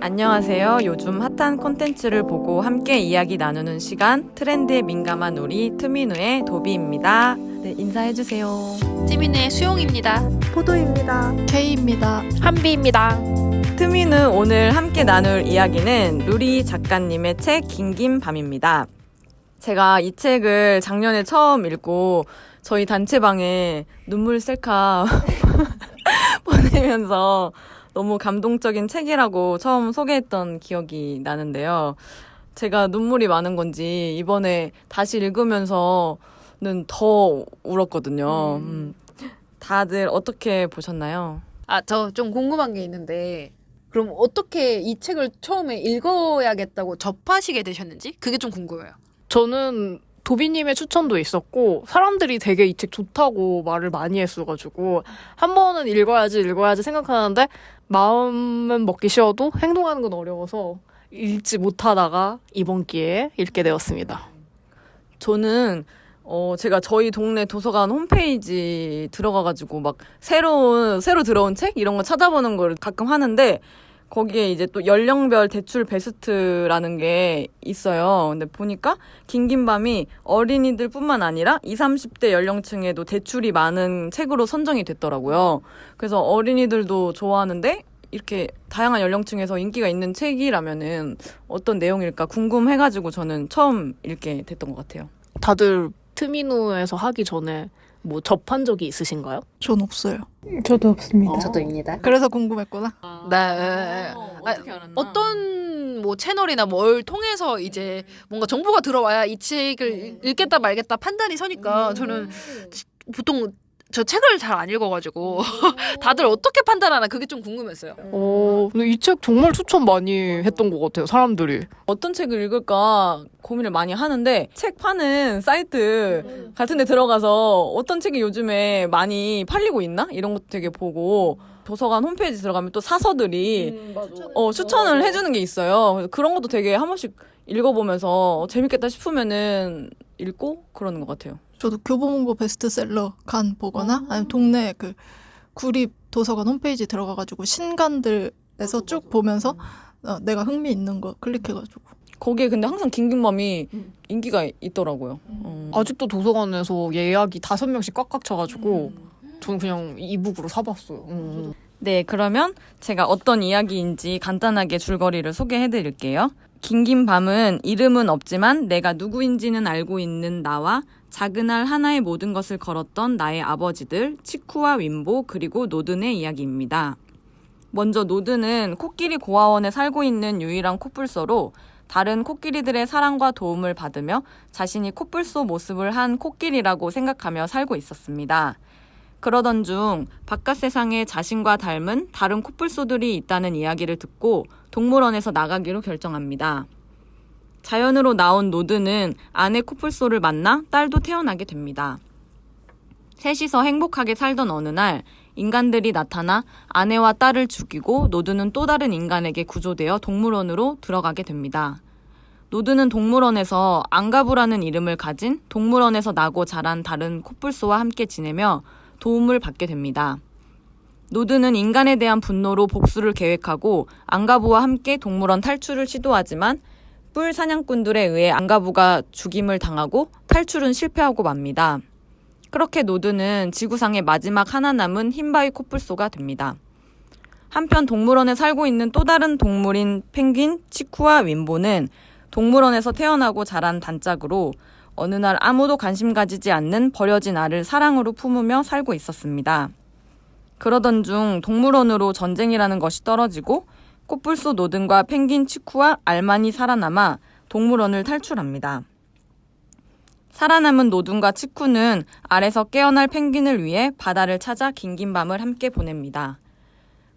안녕하세요. 요즘 핫한 콘텐츠를 보고 함께 이야기 나누는 시간, 트렌드에 민감한 우리 트민우의 도비입니다. 네, 인사해주세요. 찌민의 수용입니다. 포도입니다. K입니다. 한비입니다. 트민우 오늘 함께 나눌 이야기는 루리 작가님의 책 긴긴 밤입니다. 제가 이 책을 작년에 처음 읽고 저희 단체방에 눈물 셀카 보내면서 너무 감동적인 책이라고 처음 소개했던 기억이 나는데요. 제가 눈물이 많은 건지 이번에 다시 읽으면서는 더 울었거든요. 다들 어떻게 보셨나요? 저 좀 궁금한 게 있는데, 그럼 어떻게 이 책을 처음에 읽어야겠다고 접하시게 되셨는지? 그게 좀 궁금해요. 저는 도비님의 추천도 있었고 사람들이 되게 이 책 좋다고 말을 많이 했어가지고 한 번은 읽어야지 생각하는데 마음은 먹기 쉬워도 행동하는 건 어려워서 읽지 못하다가 이번 기회에 읽게 되었습니다. 저는 제가 저희 동네 도서관 홈페이지 들어가가지고 막 새로 들어온 책 이런 거 찾아보는 걸 가끔 하는데 거기에 이제 또 연령별 대출 베스트라는 게 있어요. 근데 보니까 긴긴밤이 어린이들뿐만 아니라 20, 30대 연령층에도 대출이 많은 책으로 선정이 됐더라고요. 그래서 어린이들도 좋아하는데 이렇게 다양한 연령층에서 인기가 있는 책이라면은 어떤 내용일까 궁금해가지고 저는 처음 읽게 됐던 것 같아요. 다들 트미누에서 하기 전에 뭐 접한 적이 있으신가요? 전 없어요. 저도 없습니다. 저도입니다. 그래서 궁금했구나. 네. 어떻게 알았나? 어떤 뭐 채널이나 뭘 통해서 이제 뭔가 정보가 들어와야 이 책을 읽겠다 말겠다 판단이 서니까 저는 보통 저 책을 잘 안 읽어가지고 다들 어떻게 판단하나 그게 좀 궁금했어요. 근데 이 책 정말 추천 많이 했던 것 같아요, 사람들이. 어떤 책을 읽을까 고민을 많이 하는데 책 파는 사이트 같은 데 들어가서 어떤 책이 요즘에 많이 팔리고 있나? 이런 것도 되게 보고 도서관 홈페이지 들어가면 또 사서들이 추천을 해주는 게 있어요. 그래서 그런 것도 되게 한 번씩 읽어보면서 재밌겠다 싶으면은 읽고 그러는 것 같아요. 저도 교보문고 베스트셀러 간 보거나 아니면 동네 그 구립 도서관 홈페이지 들어가가지고 신간들에서 쭉 보면서 내가 흥미 있는 거 클릭해가지고. 거기에 근데 항상 긴긴밤이 인기가 있더라고요. 아직도 도서관에서 예약이 5명씩 꽉꽉 차가지고 저는 그냥 이북으로 사봤어요. 네, 그러면 제가 어떤 이야기인지 간단하게 줄거리를 소개해드릴게요. 긴긴밤은 이름은 없지만 내가 누구인지는 알고 있는 나와 작은 알 하나의 모든 것을 걸었던 나의 아버지들, 치쿠와 윈보, 그리고 노든의 이야기입니다. 먼저 노든은 코끼리 고아원에 살고 있는 유일한 코뿔소로 다른 코끼리들의 사랑과 도움을 받으며 자신이 코뿔소 모습을 한 코끼리라고 생각하며 살고 있었습니다. 그러던 중 바깥 세상에 자신과 닮은 다른 코뿔소들이 있다는 이야기를 듣고 동물원에서 나가기로 결정합니다. 자연으로 나온 노드는 아내 코뿔소를 만나 딸도 태어나게 됩니다. 셋이서 행복하게 살던 어느 날 인간들이 나타나 아내와 딸을 죽이고 노드는 또 다른 인간에게 구조되어 동물원으로 들어가게 됩니다. 노드는 동물원에서 앙가부라는 이름을 가진 동물원에서 나고 자란 다른 코뿔소와 함께 지내며 도움을 받게 됩니다. 노드는 인간에 대한 분노로 복수를 계획하고 앙가부와 함께 동물원 탈출을 시도하지만 뿔 사냥꾼들에 의해 앙가부가 죽임을 당하고 탈출은 실패하고 맙니다. 그렇게 노드는 지구상의 마지막 하나 남은 흰바위 코뿔소가 됩니다. 한편 동물원에 살고 있는 또 다른 동물인 펭귄, 치쿠와 윈보는 동물원에서 태어나고 자란 단짝으로 어느 날 아무도 관심 가지지 않는 버려진 알을 사랑으로 품으며 살고 있었습니다. 그러던 중 동물원으로 전쟁이라는 것이 떨어지고 코뿔소 노든과 펭귄 치쿠와 알만이 살아남아 동물원을 탈출합니다. 살아남은 노든과 치쿠는 알에서 깨어날 펭귄을 위해 바다를 찾아 긴긴밤을 함께 보냅니다.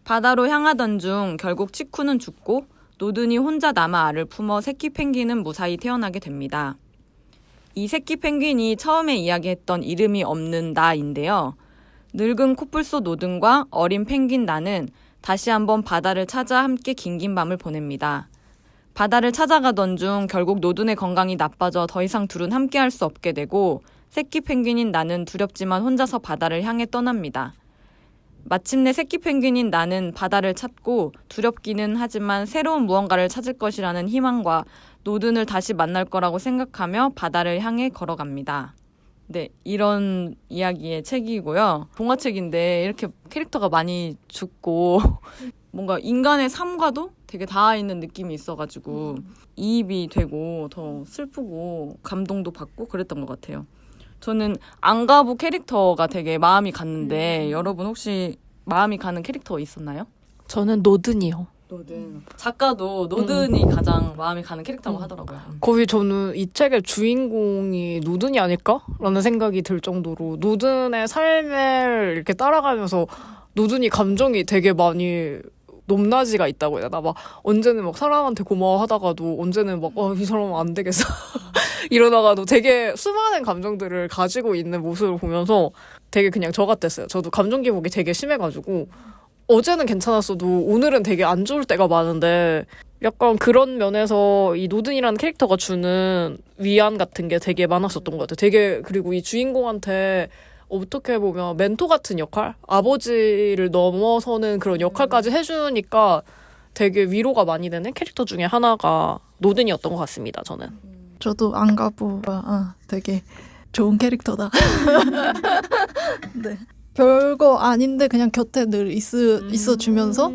바다로 향하던 중 결국 치쿠는 죽고 노든이 혼자 남아 알을 품어 새끼 펭귄은 무사히 태어나게 됩니다. 이 새끼 펭귄이 처음에 이야기했던 이름이 없는 나인데요. 늙은 코뿔소 노든과 어린 펭귄 나는 다시 한번 바다를 찾아 함께 긴긴밤을 보냅니다. 바다를 찾아가던 중 결국 노든의 건강이 나빠져 더 이상 둘은 함께할 수 없게 되고 새끼 펭귄인 나는 두렵지만 혼자서 바다를 향해 떠납니다. 마침내 새끼 펭귄인 나는 바다를 찾고 두렵기는 하지만 새로운 무언가를 찾을 것이라는 희망과 노든을 다시 만날 거라고 생각하며 바다를 향해 걸어갑니다. 네, 이런 이야기의 책이고요. 동화책인데 이렇게 캐릭터가 많이 죽고 뭔가 인간의 삶과도 되게 닿아 있는 느낌이 있어가지고 이입이 되고 더 슬프고 감동도 받고 그랬던 것 같아요. 저는 안가부 캐릭터가 되게 마음이 갔는데 여러분 혹시 마음이 가는 캐릭터 있었나요? 저는 노든이요. 노든. 작가도 노든이 가장 마음이 가는 캐릭터라고 하더라고요. 거의 저는 이 책의 주인공이 노든이 아닐까라는 생각이 들 정도로 노든의 삶을 이렇게 따라가면서 노든이 감정이 되게 많이 높낮이가 있다고 해야 되나? 막 언제는 막 사람한테 고마워하다가도 언제는 막 이 사람은 안 되겠어 이러다가도 되게 수많은 감정들을 가지고 있는 모습을 보면서 되게 그냥 저 같았어요. 저도 감정 기복이 되게 심해가지고 어제는 괜찮았어도 오늘은 되게 안 좋을 때가 많은데 약간 그런 면에서 이 노든이라는 캐릭터가 주는 위안 같은 게 되게 많았었던 것 같아요. 되게 그리고 이 주인공한테 어떻게 보면 멘토 같은 역할? 아버지를 넘어서는 그런 역할까지 해주니까 되게 위로가 많이 되는 캐릭터 중에 하나가 노든이었던 것 같습니다. 저는. 저도 안가부가 되게 좋은 캐릭터다. 네. 별거 아닌데 그냥 곁에 늘 있어주면서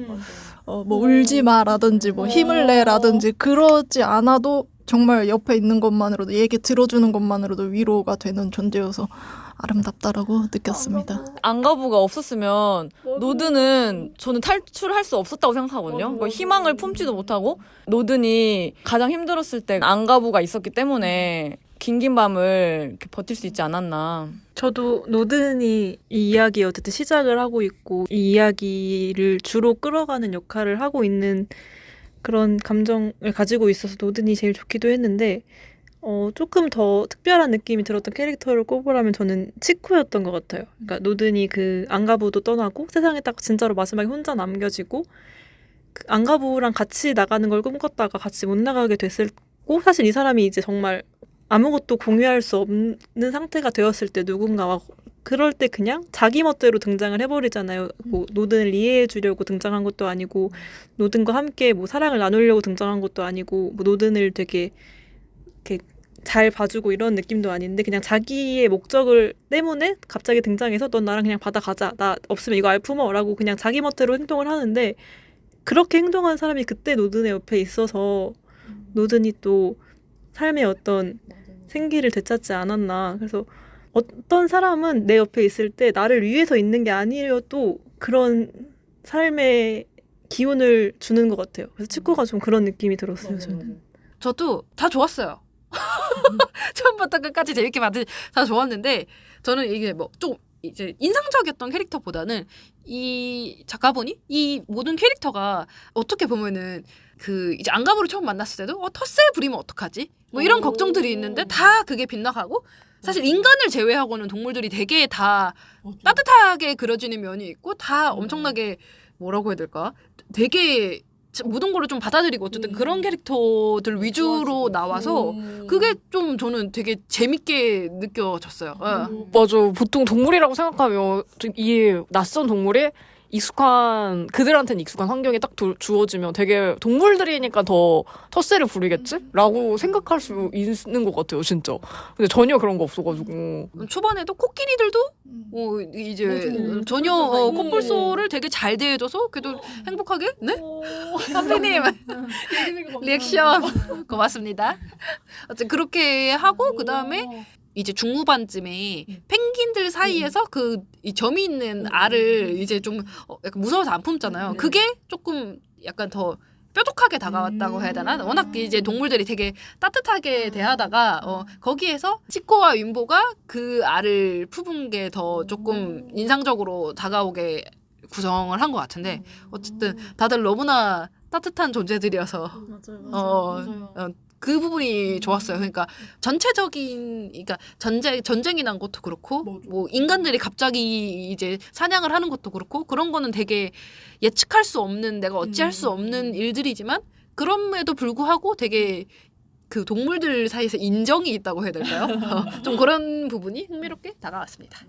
뭐 울지 마라든지 뭐 힘을 내라든지 그러지 않아도 정말 옆에 있는 것만으로도 얘기 들어주는 것만으로도 위로가 되는 존재여서 아름답다라고 느꼈습니다. 안가부가 없었으면 노든은 저는 탈출할 수 없었다고 생각하거든요. 뭐 희망을 품지도 못하고 노든이 가장 힘들었을 때 안가부가 있었기 때문에 긴긴 밤을 이렇게 버틸 수 있지 않았나. 저도 노든이 이 이야기 어쨌든 시작을 하고 있고 이 이야기를 주로 끌어가는 역할을 하고 있는 그런 감정을 가지고 있어서 노든이 제일 좋기도 했는데 조금 더 특별한 느낌이 들었던 캐릭터를 꼽으라면 저는 치쿠였던 것 같아요. 그러니까 노든이 그 안가부도 떠나고 세상에 딱 진짜로 마지막에 혼자 남겨지고 그 안가부랑 같이 나가는 걸 꿈꿨다가 같이 못 나가게 됐고 사실 이 사람이 이제 정말 아무것도 공유할 수 없는 상태가 되었을 때 누군가와 그럴 때 그냥 자기 멋대로 등장을 해버리잖아요. 뭐 노든을 이해해 주려고 등장한 것도 아니고 노든과 함께 뭐 사랑을 나누려고 등장한 것도 아니고 뭐 노든을 되게 이렇게 잘 봐주고 이런 느낌도 아닌데 그냥 자기의 목적을 때문에 갑자기 등장해서 넌 나랑 그냥 바다 가자. 나 없으면 이거 알 품어. 라고 그냥 자기 멋대로 행동을 하는데 그렇게 행동한 사람이 그때 노든의 옆에 있어서 노든이 또 삶의 어떤 생기를 되찾지 않았나. 그래서 어떤 사람은 내 옆에 있을 때 나를 위해서 있는 게 아니어도 그런 삶의 기운을 주는 것 같아요. 그래서 치쿠가 좀 그런 느낌이 들었어요. 저는. 저도 다 좋았어요. 처음부터 끝까지 재밌게 봤는데 다 좋았는데 저는 이게 뭐 좀 이제 인상적이었던 캐릭터보다는 이 작가분이 이 모든 캐릭터가 어떻게 보면은 그 이제 안가부를 처음 만났을 때도 텃세 부리면 어떡하지? 뭐 이런 걱정들이 있는데 다 그게 빗나가고 사실 인간을 제외하고는 동물들이 되게 다 따뜻하게 그려지는 면이 있고 다 엄청나게 뭐라고 해야 될까? 되게 모든 거를 좀 받아들이고 어쨌든 그런 캐릭터들 위주로 나와서 그게 좀 저는 되게 재밌게 느껴졌어요. 맞아. 보통 동물이라고 생각하면 좀 이 낯선 동물이 익숙한 그들한테는 익숙한 환경에 딱 주어지면 되게 동물들이니까 더 텃세를 부리겠지? 라고 생각할 수 있는 것 같아요, 진짜. 근데 전혀 그런 거 없어가지고. 초반에도 코끼리들도 이제 전혀 콧불소를 되게 잘 대해줘서 그래도 행복하게 네? 선배님 리액션 고맙습니다. 어쨌든 그렇게 하고 그 다음에 이제 중후반쯤에 펭귄들 사이에서 이 점이 있는 알을 이제 좀 약간 무서워서 안 품잖아요. 그게 조금 약간 더 뾰족하게 다가왔다고 해야 되나? 워낙 이제 동물들이 되게 따뜻하게 대하다가 거기에서 치코와 윈보가 그 알을 품은 게 더 조금 인상적으로 다가오게 구성을 한 것 같은데 어쨌든 다들 너무나 따뜻한 존재들이어서 그 부분이 좋았어요. 그러니까 전체적인 그러니까 전쟁이 난 것도 그렇고 뭐 인간들이 갑자기 이제 사냥을 하는 것도 그렇고 그런 거는 되게 예측할 수 없는 내가 어찌할 수 없는 일들이지만 그럼에도 불구하고 되게 그 동물들 사이에서 인정이 있다고 해야 될까요? 좀 그런 부분이 흥미롭게 다가왔습니다.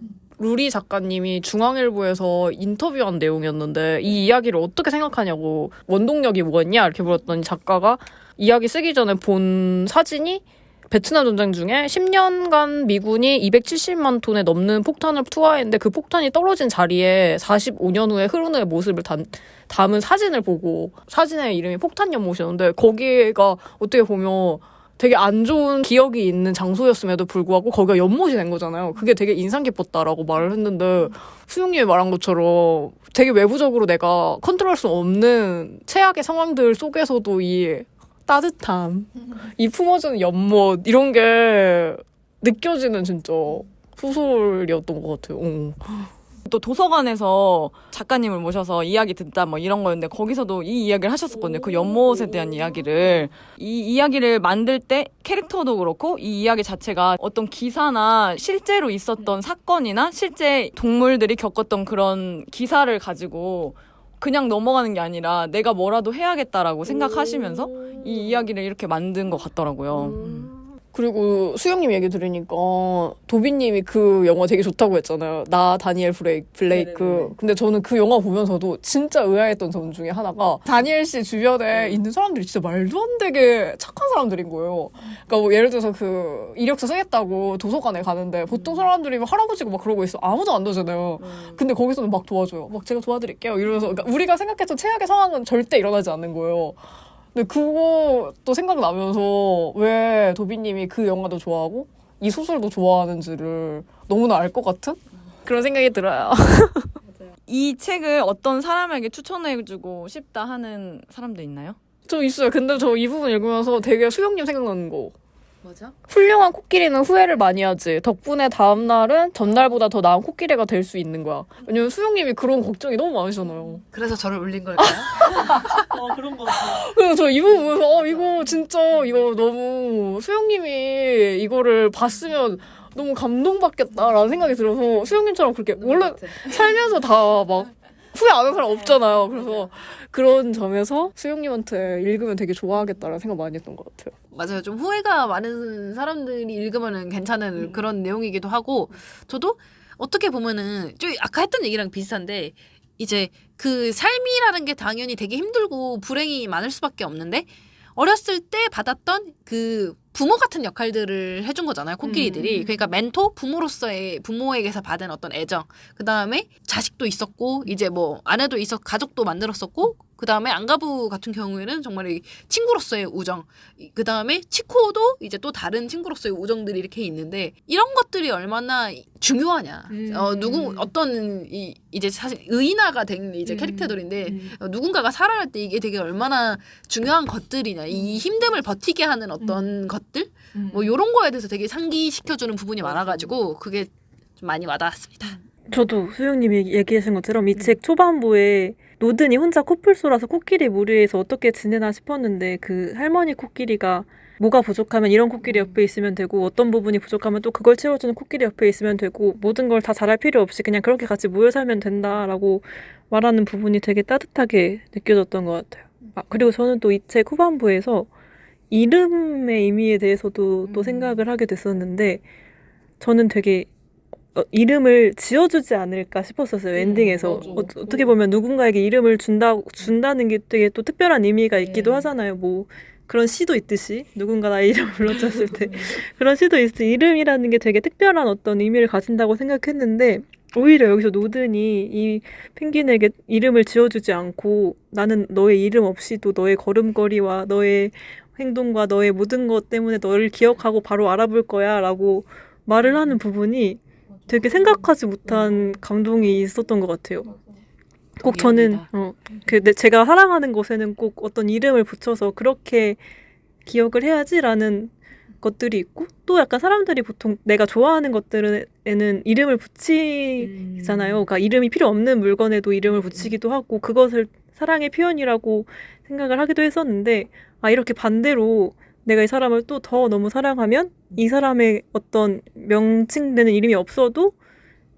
루리 작가님이 중앙일보에서 인터뷰한 내용이었는데 이 이야기를 어떻게 생각하냐고 원동력이 뭐였냐 이렇게 물었더니 작가가 이야기 쓰기 전에 본 사진이 베트남 전쟁 중에 10년간 미군이 270만 톤에 넘는 폭탄을 투하했는데 그 폭탄이 떨어진 자리에 45년 후에 흐르는 모습을 담은 사진을 보고 사진의 이름이 폭탄 연못이었는데 거기가 어떻게 보면 되게 안 좋은 기억이 있는 장소였음에도 불구하고 거기가 연못이 된 거잖아요. 그게 되게 인상 깊었다라고 말을 했는데 수영님이 말한 것처럼 되게 외부적으로 내가 컨트롤할 수 없는 최악의 상황들 속에서도 이 따뜻함, 이 품어주는 연못 이런 게 느껴지는 진짜 소설이었던 것 같아요. 또 도서관에서 작가님을 모셔서 이야기 듣다 뭐 이런 거였는데 거기서도 이 이야기를 하셨었거든요. 그 연못에 대한 이야기를. 이 이야기를 만들 때 캐릭터도 그렇고 이 이야기 자체가 어떤 기사나 실제로 있었던 사건이나 실제 동물들이 겪었던 그런 기사를 가지고 그냥 넘어가는 게 아니라 내가 뭐라도 해야겠다라고 생각하시면서 이 이야기를 이렇게 만든 것 같더라고요. 그리고 수영님 얘기 들으니까 도비님이 그 영화 되게 좋다고 했잖아요. 나 다니엘 블레이크. 네네네. 근데 저는 그 영화 보면서도 진짜 의아했던 점 중에 하나가 다니엘 씨 주변에 있는 사람들이 진짜 말도 안 되게 착한 사람들인 거예요. 그러니까 뭐 예를 들어서 그 이력서 쓰겠다고 도서관에 가는데 보통 사람들이 막 할아버지가 막 그러고 있어. 아무도 안 도와주잖아요. 근데 거기서는 막 도와줘요. 막 제가 도와드릴게요. 이러면서 그러니까 우리가 생각했던 최악의 상황은 절대 일어나지 않는 거예요. 근데 그것도 생각나면서 왜 도비님이 그 영화도 좋아하고 이 소설도 좋아하는지를 너무나 알 것 같은 그런 생각이 들어요. 이 책을 어떤 사람에게 추천해주고 싶다 하는 사람도 있나요? 저 있어요. 근데 저 이 부분 읽으면서 되게 수영님 생각나는 거. 뭐죠? 훌륭한 코끼리는 후회를 많이 하지. 덕분에 다음 날은 전날보다 더 나은 코끼리가 될 수 있는 거야. 왜냐면 수영님이 그런 걱정이 너무 많으시잖아요. 그래서 저를 울린 걸까요? 그런 거 같아요. 그래서 저 이 부분 보면서 이거 진짜 이거 너무 수영님이 이거를 봤으면 너무 감동받겠다라는 생각이 들어서 수영님처럼 그렇게 원래 살면서 다 막 후회 안 하는 사람 없잖아요. 그래서 그런 점에서 수영님한테 읽으면 되게 좋아하겠다라는 생각 많이 했던 것 같아요. 맞아요. 좀 후회가 많은 사람들이 읽으면 괜찮은 그런 내용이기도 하고 저도 어떻게 보면은 좀 아까 했던 얘기랑 비슷한데 이제 그 삶이라는 게 당연히 되게 힘들고 불행이 많을 수밖에 없는데 어렸을 때 받았던 그 부모 같은 역할들을 해준 거잖아요. 코끼리들이. 그러니까 멘토, 부모로서의 부모에게서 받은 어떤 애정. 그 다음에 자식도 있었고 이제 뭐 아내도 가족도 만들었었고 그 다음에 안가부 같은 경우에는 정말 이 친구로서의 우정. 그 다음에 치코도 이제 또 다른 친구로서의 우정들이 이렇게 있는데 이런 것들이 얼마나 중요하냐. 어떤 이제 사실 의인화가 된 이제 캐릭터들인데 누군가가 살아갈 때 이게 되게 얼마나 중요한 것들이냐. 이 힘듦을 버티게 하는 어떤 것들 뭐 이런 거에 대해서 되게 상기시켜주는 부분이 많아가지고 그게 좀 많이 와닿았습니다. 저도 수영님이 얘기하신 것처럼 이 책 초반부에 노든이 혼자 코뿔소라서 코끼리 무리에서 어떻게 지내나 싶었는데 그 할머니 코끼리가 뭐가 부족하면 이런 코끼리 옆에 있으면 되고 어떤 부분이 부족하면 또 그걸 채워주는 코끼리 옆에 있으면 되고 모든 걸 다 잘할 필요 없이 그냥 그렇게 같이 모여 살면 된다라고 말하는 부분이 되게 따뜻하게 느껴졌던 것 같아요. 그리고 저는 또 이 책 후반부에서 이름의 의미에 대해서도 또 생각을 하게 됐었는데 저는 되게 이름을 지어주지 않을까 싶었었어요. 엔딩에서. 어떻게 보면 누군가에게 이름을 준다는 게 되게 또 특별한 의미가 있기도 하잖아요. 뭐 그런 시도 있듯이 누군가 나의 이름을 불러줬을 때 그런 시도 있듯이 이름이라는 게 되게 특별한 어떤 의미를 가진다고 생각했는데 오히려 여기서 노든이 이 펭귄에게 이름을 지어주지 않고 나는 너의 이름 없이도 너의 걸음걸이와 너의 행동과 너의 모든 것 때문에 너를 기억하고 바로 알아볼 거야 라고 말을 하는 부분이 되게 생각하지 못한 감동이 있었던 것 같아요. 꼭 저는 제가 사랑하는 것에는 꼭 어떤 이름을 붙여서 그렇게 기억을 해야지라는 것들이 있고 또 약간 사람들이 보통 내가 좋아하는 것들에는 이름을 붙이잖아요. 그러니까 이름이 필요 없는 물건에도 이름을 붙이기도 하고 그것을 사랑의 표현이라고 생각을 하기도 했었는데 이렇게 반대로 내가 이 사람을 또 더 너무 사랑하면 이 사람의 어떤 명칭되는 이름이 없어도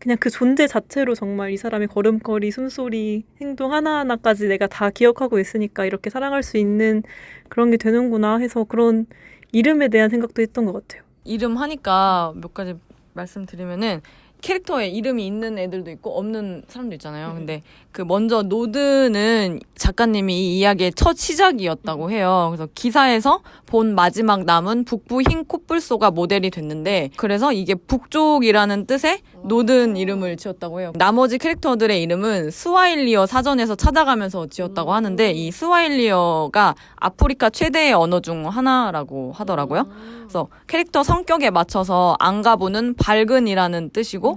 그냥 그 존재 자체로 정말 이 사람의 걸음걸이, 숨소리, 행동 하나하나까지 내가 다 기억하고 있으니까 이렇게 사랑할 수 있는 그런 게 되는구나 해서 그런 이름에 대한 생각도 했던 것 같아요. 이름 하니까 몇 가지 말씀드리면은 캐릭터에 이름이 있는 애들도 있고 없는 사람도 있잖아요. 근데 그 먼저 노드는 작가님이 이 이야기의 첫 시작이었다고 해요. 그래서 기사에서 본 마지막 남은 북부 흰 코뿔소가 모델이 됐는데 그래서 이게 북쪽이라는 뜻의 노든 이름을 지었다고 해요. 나머지 캐릭터들의 이름은 스와힐리어 사전에서 찾아가면서 지었다고 하는데 이 스와힐리어가 아프리카 최대의 언어 중 하나라고 하더라고요. 그래서 캐릭터 성격에 맞춰서 앙가부는 밝은이라는 뜻이고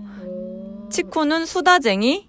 치쿠는 수다쟁이,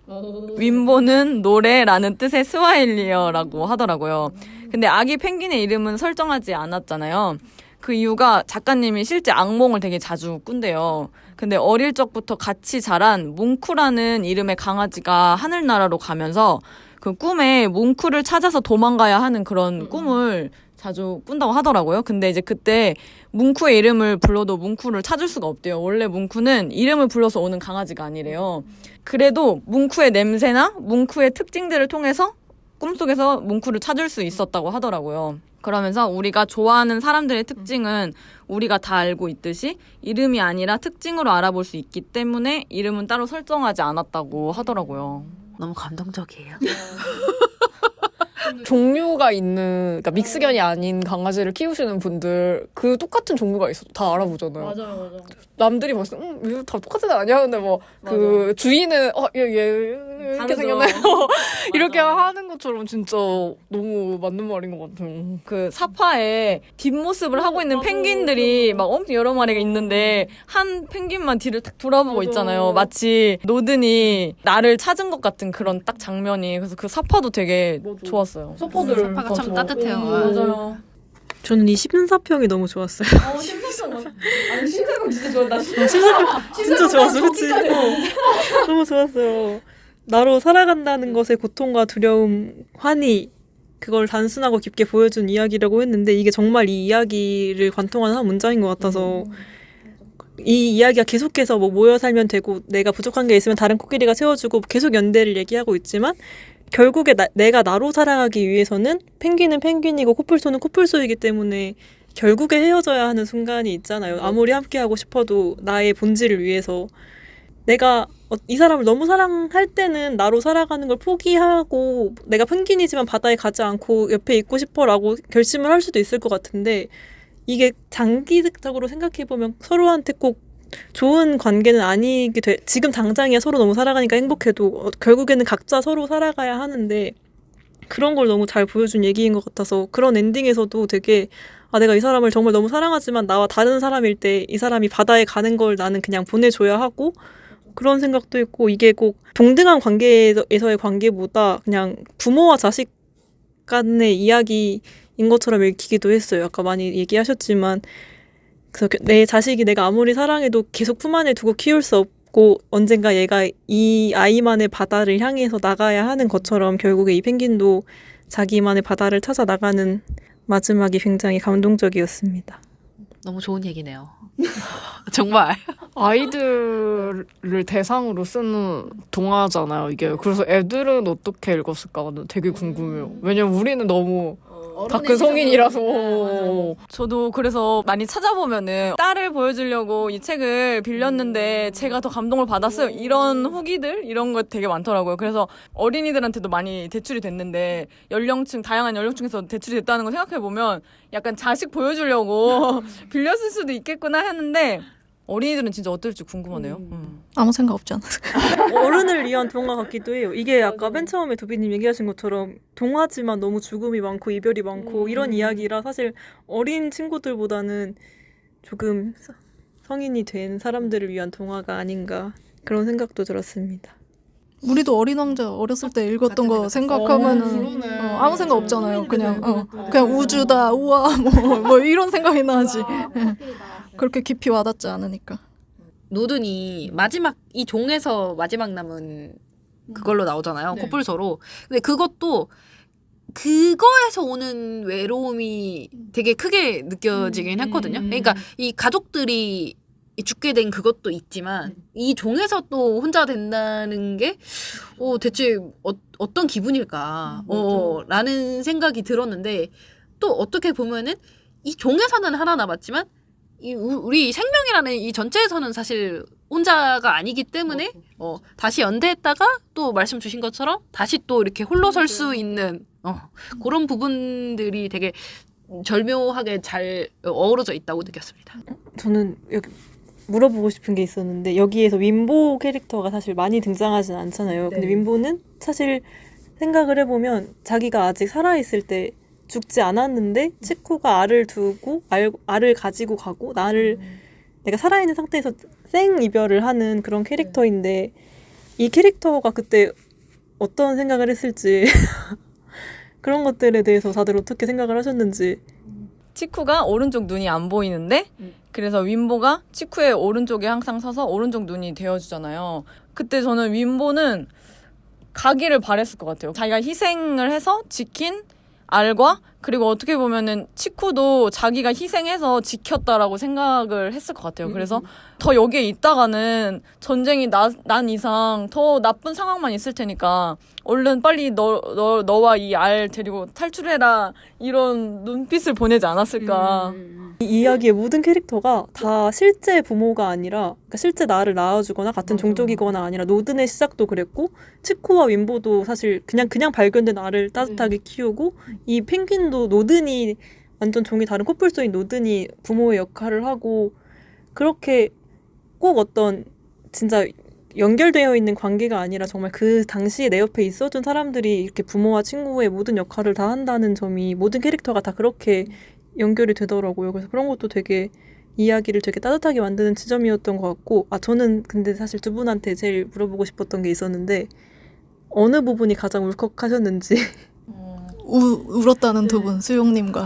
윈보는 노래라는 뜻의 스와힐리어라고 하더라고요. 근데 아기 펭귄의 이름은 설정하지 않았잖아요. 그 이유가 작가님이 실제 악몽을 되게 자주 꾼대요. 근데 어릴 적부터 같이 자란 뭉쿠라는 이름의 강아지가 하늘나라로 가면서 그 꿈에 뭉쿠를 찾아서 도망가야 하는 그런 꿈을 자주 꾼다고 하더라고요. 근데 이제 그때 뭉쿠의 이름을 불러도 뭉쿠를 찾을 수가 없대요. 원래 뭉쿠는 이름을 불러서 오는 강아지가 아니래요. 그래도 뭉쿠의 냄새나 뭉쿠의 특징들을 통해서 꿈속에서 뭉쿠를 찾을 수 있었다고 하더라고요. 그러면서 우리가 좋아하는 사람들의 특징은 우리가 다 알고 있듯이 이름이 아니라 특징으로 알아볼 수 있기 때문에 이름은 따로 설정하지 않았다고 하더라고요. 너무 감동적이에요. 종류가 있는, 그러니까 믹스견이 아닌 강아지를 키우시는 분들 그 똑같은 종류가 있어 다 알아보잖아요. 맞아요. 남들이 봤을 때 이거 다 똑같은 애 아니야? 근데 뭐 그 주인은 얘 이렇게 다르죠. 생겼네. 이렇게 하는 것처럼 진짜 너무 맞는 말인 것 같아요. 그 사파에 뒷모습을 하고 있는 펭귄들이 막 엄청 여러 마리가 있는데 한 펭귄만 뒤를 탁 돌아보고 있잖아요. 마치 노든이 나를 찾은 것 같은 그런 딱 장면이. 그래서 그 사파도 되게 좋았어요. 서퍼들 사파가 참 따뜻해요. 맞아요. 저는 이 심사평이 너무 좋았어요. 심사평. 아니 심사평 진짜 좋았다. 진짜 좋았어, 그치? 너무 좋았어요. 나로 살아간다는 것의 고통과 두려움, 환희, 그걸 단순하고 깊게 보여준 이야기라고 했는데 이게 정말 이 이야기를 관통하는 한 문장인 것 같아서 이 이야기가 계속해서 뭐 모여 살면 되고 내가 부족한 게 있으면 다른 코끼리가 채워주고 계속 연대를 얘기하고 있지만 결국에 내가 나로 살아가기 위해서는 펭귄은 펭귄이고 코뿔소는 코뿔소이기 때문에 결국에 헤어져야 하는 순간이 있잖아요. 아무리 함께하고 싶어도 나의 본질을 위해서 내가 이 사람을 너무 사랑할 때는 나로 살아가는 걸 포기하고 내가 펭귄이지만 바다에 가지 않고 옆에 있고 싶어라고 결심을 할 수도 있을 것 같은데 이게 장기적으로 생각해보면 서로한테 꼭 좋은 관계는 아니게 돼. 지금 당장이야 서로 너무 살아가니까 행복해도 결국에는 각자 서로 살아가야 하는데 그런 걸 너무 잘 보여준 얘기인 것 같아서 그런 엔딩에서도 되게 내가 이 사람을 정말 너무 사랑하지만 나와 다른 사람일 때 이 사람이 바다에 가는 걸 나는 그냥 보내줘야 하고 그런 생각도 있고 이게 꼭 동등한 관계에서의 관계보다 그냥 부모와 자식 간의 이야기인 것처럼 읽히기도 했어요. 아까 많이 얘기하셨지만 그래서 내 자식이 내가 아무리 사랑해도 계속 품 안에 두고 키울 수 없고 언젠가 얘가 이 아이만의 바다를 향해서 나가야 하는 것처럼 결국에 이 펭귄도 자기만의 바다를 찾아 나가는 마지막이 굉장히 감동적이었습니다. 너무 좋은 얘기네요. 정말. 아이들을 대상으로 쓰는 동화잖아요, 이게. 그래서 애들은 어떻게 읽었을까가 되게 궁금해요. 왜냐면 우리는 너무 다 큰 성인이라서. 저도 그래서 많이 찾아보면은 딸을 보여주려고 이 책을 빌렸는데 제가 더 감동을 받았어요. 이런 후기들? 이런 거 되게 많더라고요. 그래서 어린이들한테도 많이 대출이 됐는데 다양한 연령층에서 대출이 됐다는 거 생각해보면 약간 자식 보여주려고 빌렸을 수도 있겠구나 했는데 어린이들은 진짜 어떨지 궁금하네요. 아무 생각 없지 않아. 어른을 위한 동화 같기도 해요. 이게 아까 맨 처음에 도비님 얘기하신 것처럼 동화지만 너무 죽음이 많고 이별이 많고 이런 이야기라 사실 어린 친구들보다는 조금 성인이 된 사람들을 위한 동화가 아닌가 그런 생각도 들었습니다. 우리도 어린 왕자 어렸을 때 읽었던 거 생각하면은 아무 생각 없잖아요. 그냥 우주다 우와 뭐 이런 생각이 나지. 그렇게 깊이 와닿지 않으니까. 노든이 마지막 이 종에서 마지막 남은 그걸로 나오잖아요. 코뿔소로. 근데 그것도 그거에서 오는 외로움이 되게 크게 느껴지긴 했거든요. 그러니까 이 가족들이 죽게 된 그것도 있지만 이 종에서 또 혼자 된다는 게 대체 어떤 기분일까 라는 생각이 들었는데 또 어떻게 보면은 이 종에서는 하나 남았지만 우리 생명이라는 이 전체에서는 사실 혼자가 아니기 때문에 다시 연대했다가 또 말씀 주신 것처럼 다시 또 이렇게 홀로 설 수 있는 그런 부분들이 되게 절묘하게 잘 어우러져 있다고 느꼈습니다. 저는 여기 물어보고 싶은 게 있었는데 여기에서 윈보 캐릭터가 사실 많이 등장하진 않잖아요. 근데 윈보는 사실 생각을 해보면 자기가 아직 살아있을 때 죽지 않았는데 치쿠가 알을 두고 알을 가지고 가고 내가 살아있는 상태에서 생 이별을 하는 그런 캐릭터인데 이 캐릭터가 그때 어떤 생각을 했을지 그런 것들에 대해서 다들 어떻게 생각을 하셨는지. 치쿠가 오른쪽 눈이 안 보이는데 그래서 윈보가 치쿠의 오른쪽에 항상 서서 오른쪽 눈이 되어주잖아요. 그때 저는 윈보는 가기를 바랬을 것 같아요. 자기가 희생을 해서 지킨 알과 그리고 어떻게 보면은 치쿠도 자기가 희생해서 지켰다라고 생각을 했을 것 같아요. 그래서 더 여기에 있다가는 전쟁이 난 이상 더 나쁜 상황만 있을 테니까 얼른 빨리 너와 이 알 데리고 탈출해라 이런 눈빛을 보내지 않았을까. 이 이야기의 모든 캐릭터가 다 실제 부모가 아니라 그러니까 실제 나를 낳아주거나 같은 종족이거나 아니라 노든의 시작도 그랬고 치코와 윈보도 사실 그냥 발견된 알을 따뜻하게 키우고 이 펭귄도 노든이 완전 종이 다른 코뿔소인 노든이 부모의 역할을 하고 그렇게 꼭 어떤 진짜 연결되어 있는 관계가 아니라 정말 그 당시에 내 옆에 있어준 사람들이 이렇게 부모와 친구의 모든 역할을 다 한다는 점이 모든 캐릭터가 다 그렇게 연결이 되더라고요. 그래서 그런 것도 되게 이야기를 되게 따뜻하게 만드는 지점이었던 것 같고 저는 근데 사실 두 분한테 제일 물어보고 싶었던 게 있었는데 어느 부분이 가장 울컥하셨는지. 울었다는 두 분, 수용님과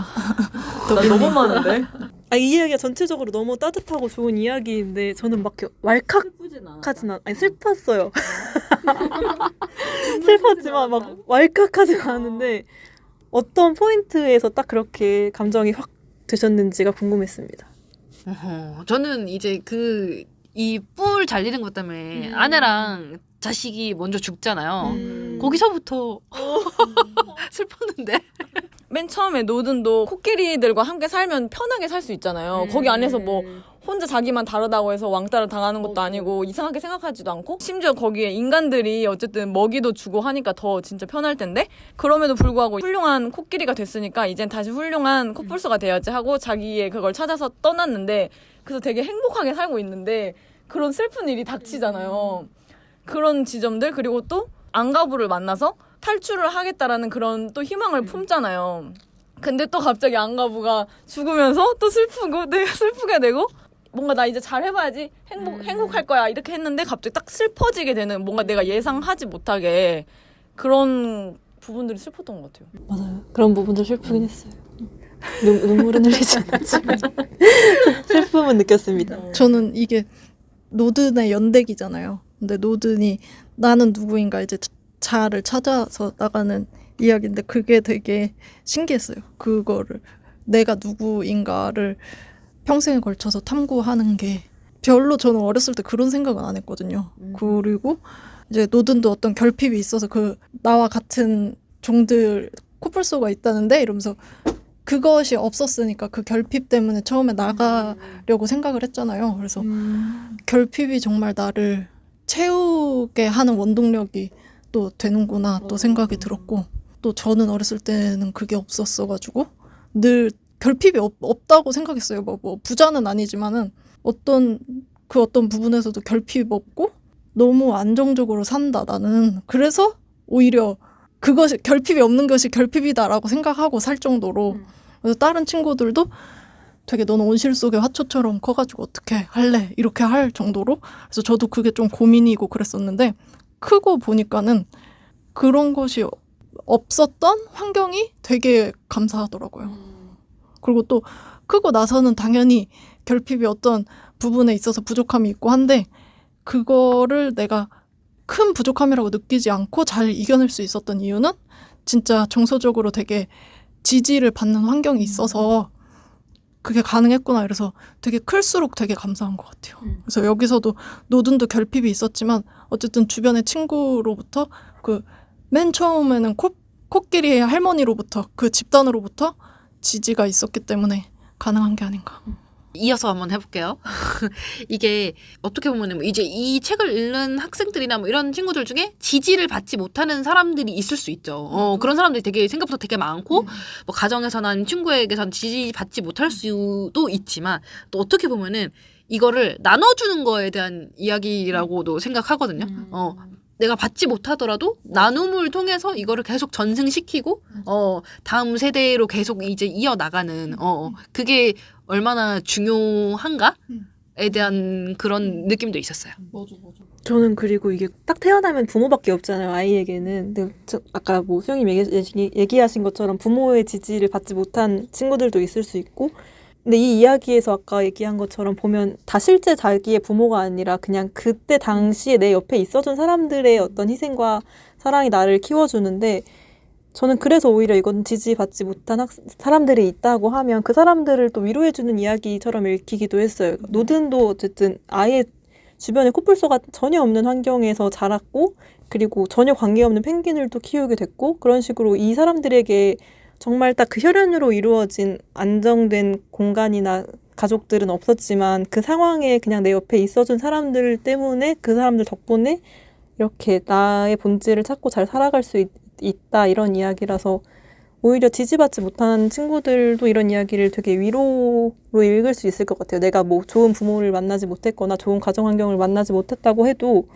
나 너무 많은데? 이 이야기가 전체적으로 너무 따뜻하고 좋은 이야기인데 저는 막 이렇게 왈칵하진 아니 슬펐어요. 슬펐지만 막 왈칵하지가 않은데 어떤 포인트에서 딱 그렇게 감정이 확 드셨는지가 궁금했습니다. 저는 이제 이 뿔 잘리는 것 때문에 아내랑 자식이 먼저 죽잖아요. 거기서부터 슬펐는데. 맨 처음에 노든도 코끼리들과 함께 살면 편하게 살 수 있잖아요. 거기 안에서 뭐 혼자 자기만 다르다고 해서 왕따를 당하는 것도 아니고 이상하게 생각하지도 않고 심지어 거기에 인간들이 어쨌든 먹이도 주고 하니까 더 진짜 편할 텐데 그럼에도 불구하고 훌륭한 코끼리가 됐으니까 이젠 다시 훌륭한 코뿔소가 돼야지 하고 자기의 그걸 찾아서 떠났는데 그래서 되게 행복하게 살고 있는데 그런 슬픈 일이 닥치잖아요. 그런 지점들 그리고 또 앙가부를 만나서 탈출을 하겠다라는 그런 또 희망을 품잖아요. 근데 또 갑자기 앙가부가 죽으면서 또 슬프고 내가 슬프게 되고 뭔가 나 이제 잘 해봐야지 행복할 거야 이렇게 했는데 갑자기 딱 슬퍼지게 되는 뭔가 내가 예상하지 못하게 그런 부분들이 슬펐던 것 같아요. 맞아요. 그런 부분들 슬프긴 했어요. 눈물은 흘리지 않았지만 슬픔은 느꼈습니다. 저는 이게 노든의 연대기잖아요. 근데 노든이 나는 누구인가 이제 자아를 찾아서 나가는 이야기인데 그게 되게 신기했어요. 그거를 내가 누구인가를 평생에 걸쳐서 탐구하는 게 별로 저는 어렸을 때 그런 생각은 안 했거든요. 그리고 이제 노든도 어떤 결핍이 있어서 그 나와 같은 종들 코뿔소가 있다는데 이러면서 그것이 없었으니까 그 결핍 때문에 처음에 나가려고 생각을 했잖아요. 그래서 결핍이 정말 나를 채우게 하는 원동력이 또 되는구나 또 생각이 들었고 또 저는 어렸을 때는 그게 없었어가지고 늘 결핍이 없다고 생각했어요. 뭐 부자는 아니지만은 어떤 부분에서도 결핍이 없고 너무 안정적으로 산다 나는. 그래서 오히려 그것이 결핍이 없는 것이 결핍이다라고 생각하고 살 정도로. 그래서 다른 친구들도 되게 너는 온실 속의 화초처럼 커가지고 어떻게 할래 이렇게 할 정도로. 그래서 저도 그게 좀 고민이고 그랬었는데 크고 보니까는 그런 것이 없었던 환경이 되게 감사하더라고요. 그리고 또 크고 나서는 당연히 결핍이 어떤 부분에 있어서 부족함이 있고 한데 그거를 내가 큰 부족함이라고 느끼지 않고 잘 이겨낼 수 있었던 이유는 진짜 정서적으로 되게 지지를 받는 환경이 있어서 그게 가능했구나. 그래서 되게 클수록 되게 감사한 것 같아요. 그래서 여기서도 노든도 결핍이 있었지만 어쨌든 주변의 친구로부터 그 맨 처음에는 코끼리의 할머니로부터 그 집단으로부터 지지가 있었기 때문에 가능한 게 아닌가. 이어서 한번 해볼게요. 이게 어떻게 보면은 뭐 이제 이 책을 읽는 학생들이나 뭐 이런 친구들 중에 지지를 받지 못하는 사람들이 있을 수 있죠. 그런 사람들이 되게 생각보다 되게 많고 뭐 가정에서나 아니면 친구에게선 지지받지 못할 수도 있지만 또 어떻게 보면은 이거를 나눠주는 거에 대한 이야기라고도 생각하거든요. 내가 받지 못하더라도 나눔을 통해서 이거를 계속 전승시키고 다음 세대로 계속 이제 이어나가는 그게 얼마나 중요한가에 대한 그런 느낌도 있었어요. 저는 그리고 이게 딱 태어나면 부모밖에 없잖아요, 아이에게는. 근데 아까 뭐 수영님 얘기하신 것처럼 부모의 지지를 받지 못한 친구들도 있을 수 있고, 근데 이 이야기에서 아까 얘기한 것처럼 보면 다 실제 자기의 부모가 아니라 그냥 그때 당시에 내 옆에 있어준 사람들의 어떤 희생과 사랑이 나를 키워주는데, 저는 그래서 오히려 이건 지지받지 못한 사람들이 있다고 하면 그 사람들을 또 위로해주는 이야기처럼 읽히기도 했어요. 노든도 어쨌든 아예 주변에 코뿔소가 전혀 없는 환경에서 자랐고, 그리고 전혀 관계없는 펭귄을 또 키우게 됐고, 그런 식으로 이 사람들에게 정말 딱 그 혈연으로 이루어진 안정된 공간이나 가족들은 없었지만 그 상황에 그냥 내 옆에 있어준 사람들 때문에 그 사람들 덕분에 이렇게 나의 본질을 찾고 잘 살아갈 수 있다, 이런 이야기라서 오히려 지지받지 못한 친구들도 이런 이야기를 되게 위로로 읽을 수 있을 것 같아요. 내가 뭐 좋은 부모를 만나지 못했거나 좋은 가정 환경을 만나지 못했다고 해도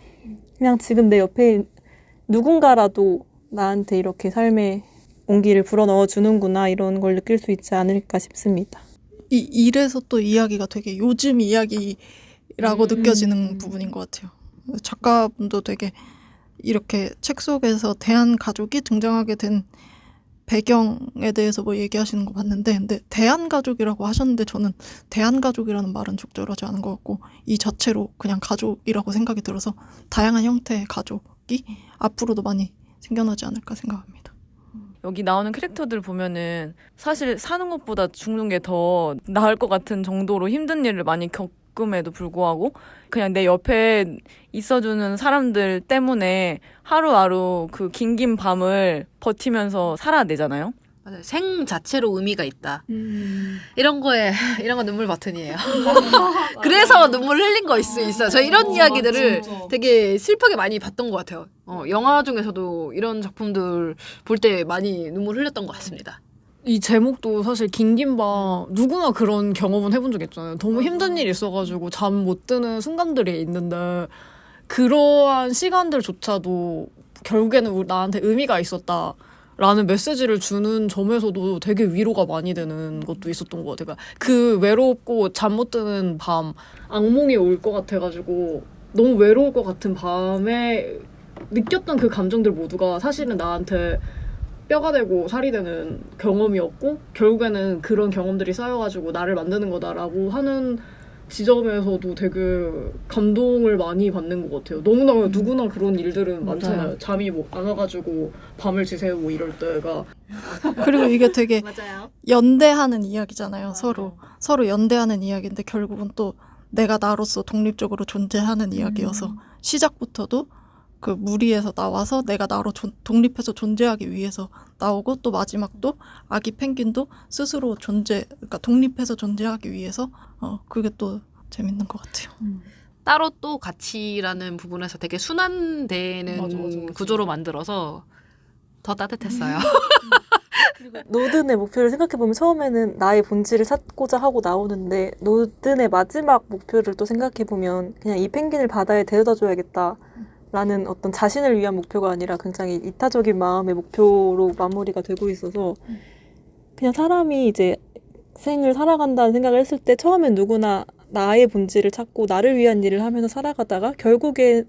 그냥 지금 내 옆에 누군가라도 나한테 이렇게 삶의 온기를 불어넣어 주는구나, 이런 걸 느낄 수 있지 않을까 싶습니다. 이래서 또 이야기가 되게 요즘 이야기라고 느껴지는 부분인 것 같아요. 작가분도 되게 이렇게 책 속에서 대한가족이 등장하게 된 배경에 대해서 뭐 얘기하시는 거 봤는데, 근데 대한가족이라고 하셨는데 저는 대한가족이라는 말은 적절하지 않은 것 같고 이 자체로 그냥 가족이라고 생각이 들어서 다양한 형태의 가족이 앞으로도 많이 생겨나지 않을까 생각합니다. 여기 나오는 캐릭터들 보면은 사실 사는 것보다 죽는 게 더 나을 것 같은 정도로 힘든 일을 많이 겪음에도 불구하고 그냥 내 옆에 있어주는 사람들 때문에 하루하루 그 긴긴 밤을 버티면서 살아내잖아요. 맞아요. 생 자체로 의미가 있다. 이런 거 눈물 버튼이에요. 그래서 눈물 흘린 거 있어요. 저 이런 이야기들을 되게 슬프게 많이 봤던 것 같아요. 영화 중에서도 이런 작품들 볼 때 많이 눈물 흘렸던 것 같습니다. 이 제목도 사실 긴긴밤 누구나 그런 경험은 해본 적 있잖아요. 너무 힘든 일이 있어가지고 잠 못 드는 순간들이 있는데 그러한 시간들조차도 결국에는 나한테 의미가 있었다라는 메시지를 주는 점에서도 되게 위로가 많이 되는 것도 있었던 것 같아요. 그 외롭고 잠 못 드는 밤, 악몽이 올 것 같아가지고 너무 외로울 것 같은 밤에 느꼈던 그 감정들 모두가 사실은 나한테 뼈가 되고 살이 되는 경험이었고 결국에는 그런 경험들이 쌓여가지고 나를 만드는 거다라고 하는 지점에서도 되게 감동을 많이 받는 것 같아요. 너무나 누구나 그런 일들은 많잖아요. 잠이 뭐 안 와가지고 밤을 지새우고 이럴 때가. 그리고 이게 되게 맞아요. 연대하는 이야기잖아요. 서로 연대하는 이야기인데 결국은 또 내가 나로서 독립적으로 존재하는 이야기여서 시작부터도 그 무리에서 나와서 내가 나로 독립해서 존재하기 위해서 나오고 또 마지막도 아기 펭귄도 스스로 그러니까 독립해서 존재하기 위해서 그게 또 재밌는 것 같아요. 따로 또 가치라는 부분에서 되게 순환되는 맞아. 구조로 만들어서 더 따뜻했어요. 노든의 목표를 생각해보면 처음에는 나의 본질을 찾고자 하고 나오는데 노든의 마지막 목표를 또 생각해보면 그냥 이 펭귄을 바다에 데려다 줘야겠다라는 어떤 자신을 위한 목표가 아니라 굉장히 이타적인 마음의 목표로 마무리가 되고 있어서 그냥 사람이 이제 생을 살아간다는 생각을 했을 때 처음엔 누구나 나의 본질을 찾고 나를 위한 일을 하면서 살아가다가 결국에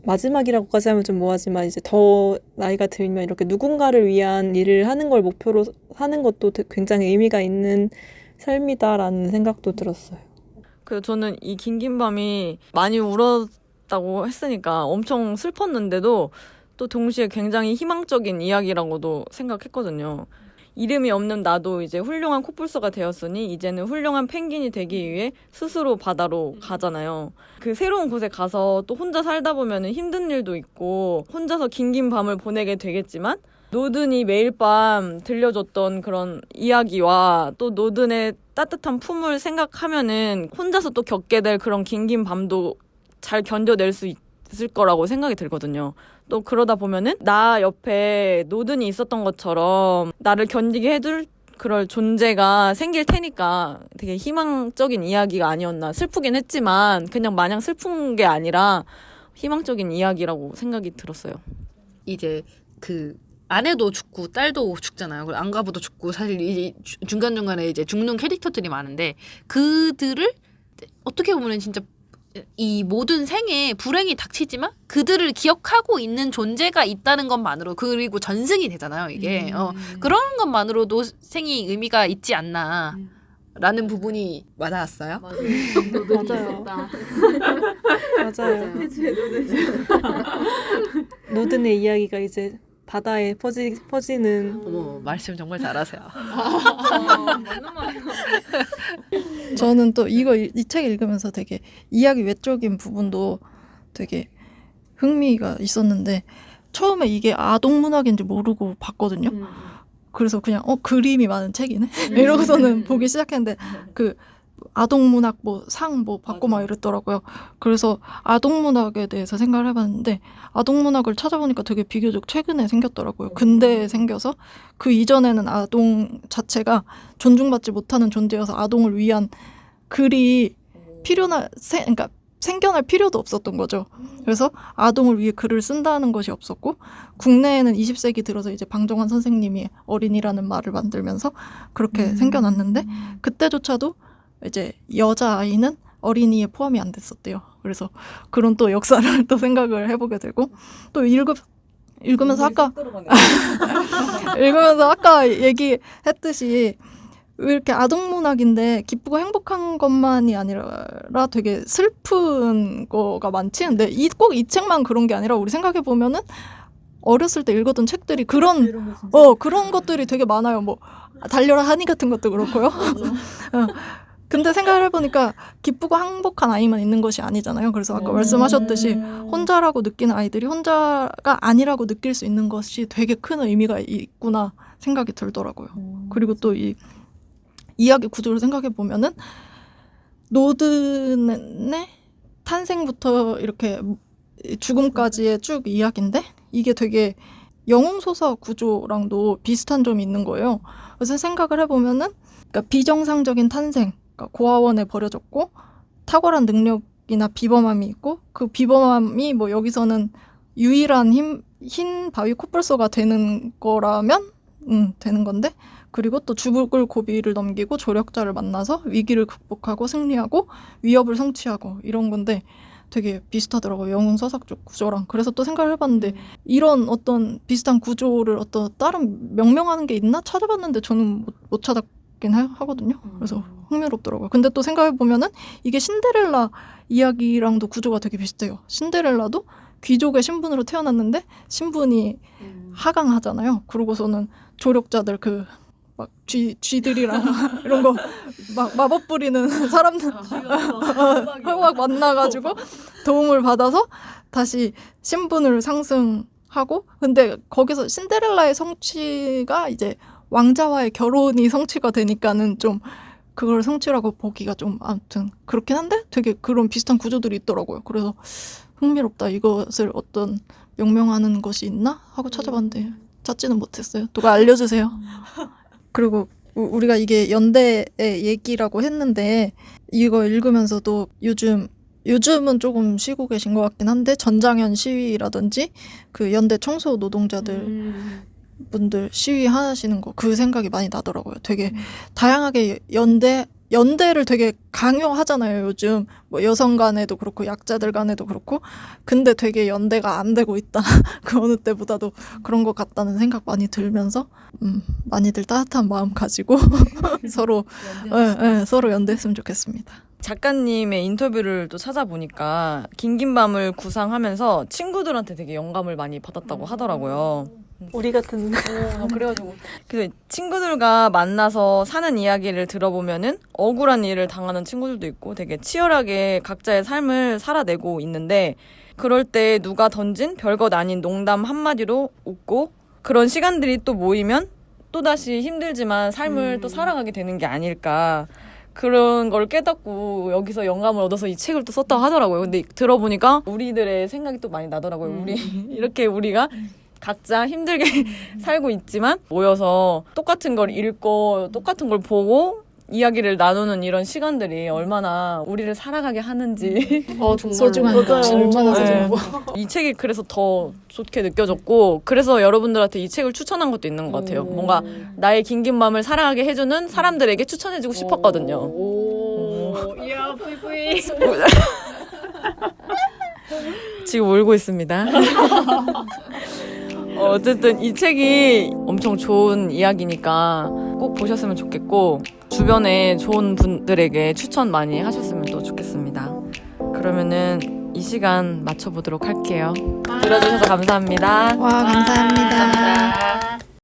마지막이라고까지 하면 좀 뭐하지만 이제 더 나이가 들면 이렇게 누군가를 위한 일을 하는 걸 목표로 사는 것도 굉장히 의미가 있는 삶이다라는 생각도 들었어요. 그 저는 이 긴긴 밤이 많이 울었다고 했으니까 엄청 슬펐는데도 또 동시에 굉장히 희망적인 이야기라고도 생각했거든요. 이름이 없는 나도 이제 훌륭한 코뿔소가 되었으니 이제는 훌륭한 펭귄이 되기 위해 스스로 바다로 가잖아요. 그 새로운 곳에 가서 또 혼자 살다 보면은 힘든 일도 있고 혼자서 긴긴 밤을 보내게 되겠지만 노든이 매일 밤 들려줬던 그런 이야기와 또 노든의 따뜻한 품을 생각하면은 혼자서 또 겪게 될 그런 긴긴 밤도 잘 견뎌낼 수 있을 거라고 생각이 들거든요. 또 그러다 보면은 나 옆에 노든이 있었던 것처럼 나를 견디게 해줄 그럴 존재가 생길 테니까 되게 희망적인 이야기가 아니었나. 슬프긴 했지만 그냥 마냥 슬픈 게 아니라 희망적인 이야기라고 생각이 들었어요. 이제 그 아내도 죽고 딸도 죽잖아요. 그리고 안가부도 죽고 사실 이 중간중간에 이제 죽는 캐릭터들이 많은데 그들을 어떻게 보면 진짜 이 모든 생에 불행이 닥치지만 그들을 기억하고 있는 존재가 있다는 것만으로 그리고 전승이 되잖아요. 이게 그런 것만으로도 생이 의미가 있지 않나. 라는 부분이 와닿았어요. 맞아요. 맞아요. 노든의 이야기가 이제 바다에 퍼지는 어머, 말씀 정말 잘하세요. 저는 또 이 책 읽으면서 되게 이야기 외적인 부분도 되게 흥미가 있었는데 처음에 이게 아동 문학인지 모르고 봤거든요. 그래서 그냥 그림이 많은 책이네 이러고서는 보기 시작했는데 그 아동 문학 상 받고 막 이랬더라고요. 그래서 아동 문학에 대해서 생각을 해봤는데 아동 문학을 찾아보니까 되게 비교적 최근에 생겼더라고요. 근대에 생겨서 그 이전에는 아동 자체가 존중받지 못하는 존재여서 아동을 위한 글이 그러니까 생겨날 필요도 없었던 거죠. 그래서 아동을 위해 글을 쓴다는 것이 없었고 국내에는 20세기 들어서 이제 방정환 선생님이 어린이라는 말을 만들면서 그렇게 생겨났는데 그때조차도 이제 여자아이는 어린이에 포함이 안 됐었대요. 그래서 그런 또 역사를 또 생각을 해보게 되고 또 읽으면서 아까 얘기했듯이 왜 이렇게 아동문학인데 기쁘고 행복한 것만이 아니라 되게 슬픈 거가 많지? 근데 꼭 이 책만 그런 게 아니라 우리 생각해보면은 어렸을 때 읽었던 책들이 그런 것들이 되게 많아요. 뭐 달려라 하니 같은 것도 그렇고요. 근데 생각을 해보니까 기쁘고 행복한 아이만 있는 것이 아니잖아요. 그래서 아까 말씀하셨듯이 혼자라고 느끼는 아이들이 혼자가 아니라고 느낄 수 있는 것이 되게 큰 의미가 있구나 생각이 들더라고요. 그리고 또 이 이야기 구조를 생각해 보면은 노든의 탄생부터 이렇게 죽음까지의 쭉 이야기인데 이게 되게 영웅소설 구조랑도 비슷한 점이 있는 거예요. 그래서 생각을 해보면은 그러니까 비정상적인 탄생, 그러니까 고아원에 버려졌고 탁월한 능력이나 비범함이 있고 그 비범함이 뭐 여기서는 유일한 흰 바위 코뿔소가 되는 거라면 되는 건데 그리고 또 죽을 고비를 넘기고 조력자를 만나서 위기를 극복하고 승리하고 위협을 성취하고 이런 건데 되게 비슷하더라고요. 영웅 서사적 구조랑. 그래서 또 생각을 해봤는데 이런 어떤 비슷한 구조를 어떤 다른 명명하는 게 있나 찾아봤는데 저는 못 찾았긴 하거든요. 그래서 흥미롭더라고요. 근데 또 생각해보면은 이게 신데렐라 이야기랑도 구조가 되게 비슷해요. 신데렐라도 귀족의 신분으로 태어났는데 신분이 하강하잖아요. 그러고서는 조력자들 막 쥐들이랑 이런 거 막 마법 부리는 사람들 막 만나가지고 도움을 받아서 다시 신분을 상승하고 근데 거기서 신데렐라의 성취가 이제 왕자와의 결혼이 성취가 되니까는 좀 그걸 성취라고 보기가 좀 아무튼 그렇긴 한데 되게 그런 비슷한 구조들이 있더라고요. 그래서 흥미롭다. 이것을 어떤 명명하는 것이 있나 하고 찾아봤는데 찾지는 못했어요. 누가 알려주세요. 그리고 우리가 이게 연대의 얘기라고 했는데 이거 읽으면서도 요즘은 조금 쉬고 계신 것 같긴 한데 전장현 시위라든지 그 연대 청소 노동자들 분들 시위하시는 거 그 생각이 많이 나더라고요. 되게 다양하게 연대를 되게 강요하잖아요. 요즘 뭐 여성 간에도 그렇고 약자들 간에도 그렇고 근데 되게 연대가 안 되고 있다. 그 어느 때보다도 그런 것 같다는 생각 많이 들면서 많이들 따뜻한 마음 가지고 서로 연대했으면 좋겠습니다. 작가님의 인터뷰를 또 찾아보니까 긴긴 밤을 구상하면서 친구들한테 되게 영감을 많이 받았다고 하더라고요. 우리 같은 그래가지고 그 친구들과 만나서 사는 이야기를 들어보면은 억울한 일을 당하는 친구들도 있고 되게 치열하게 각자의 삶을 살아내고 있는데 그럴 때 누가 던진 별것 아닌 농담 한마디로 웃고 그런 시간들이 또 모이면 또다시 힘들지만 삶을 또 살아가게 되는 게 아닐까. 그런 걸 깨닫고 여기서 영감을 얻어서 이 책을 또 썼다고 하더라고요. 근데 들어보니까 우리들의 생각이 또 많이 나더라고요. 이렇게 우리가 각자 힘들게 살고 있지만 모여서 똑같은 걸 읽고 똑같은 걸 보고 이야기를 나누는 이런 시간들이 얼마나 우리를 살아가게 하는지 정말 소중한가. 얼마나 네. 소중하고. 이 책이 그래서 더 좋게 느껴졌고 그래서 여러분들한테 이 책을 추천한 것도 있는 것 같아요. 뭔가 나의 긴긴 마음을 살아가게 해주는 사람들에게 추천해주고 싶었거든요. 이야, 뿌이뿌이. 지금 울고 있습니다. 어쨌든 이 책이 엄청 좋은 이야기니까 꼭 보셨으면 좋겠고 주변에 좋은 분들에게 추천 많이 하셨으면 또 좋겠습니다. 그러면은 이 시간 맞춰보도록 할게요. 들어주셔서 감사합니다. 와 감사합니다.